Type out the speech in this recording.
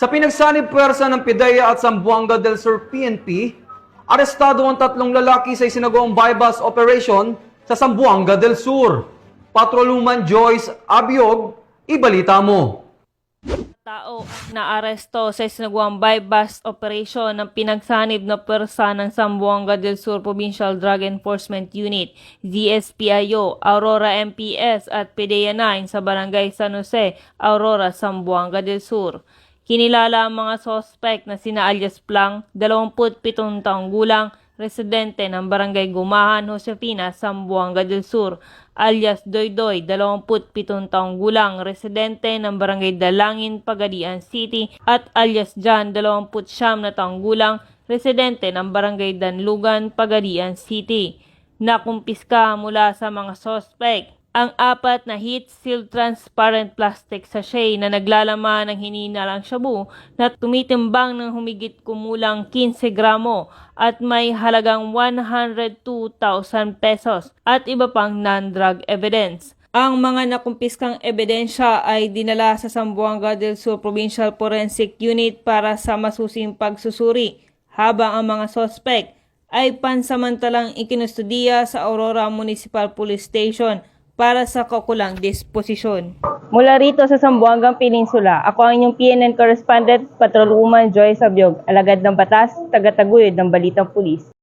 Sa pinagsanib puwersa ng PIDEA at Zamboanga del Sur PNP, arestado ang 3 lalaki sa isinagawang bypass operation sa Zamboanga del Sur. Patrolwoman Joyce Abiog, ibalita mo. Tao na aresto sa isinagawang bypass operation ng pinagsanib na pwersa ng Zamboanga del Sur Provincial Drug Enforcement Unit, ZSPIO, Aurora MPS at PIDEA 9 sa Barangay San Jose, Aurora, Zamboanga del Sur. Kinilala ang mga sospek na sina alias Plang, 27 taong gulang, residente ng Barangay Gumahan, Josefina, Zamboanga del Sur, alias Doydoy, 27 taong gulang, residente ng Barangay Dalangin, Pagadian City, at alias Jan, 29 na taong gulang, residente ng Barangay Danlugan, Pagadian City. Nakumpiska mula sa mga sospek ang 4 na heat-sealed transparent plastic sachet na naglalaman ng hininalang shabu na tumitimbang ng humigit kumulang 15 gramo at may halagang 102,000 pesos at iba pang non-drug evidence. Ang mga nakumpiskang ebidensya ay dinala sa Zamboanga del Sur Provincial Forensic Unit para sa masusing pagsusuri, habang ang mga sospek ay pansamantalang ikinustudiya sa Aurora Municipal Police Station para sa kaukulang disposisyon. Mula rito sa Zamboanga Peninsula, ako ang inyong PNN correspondent, Patrolwoman Joyce Abiog, alagad ng batas, tagataguyod ng Balitang Pulis.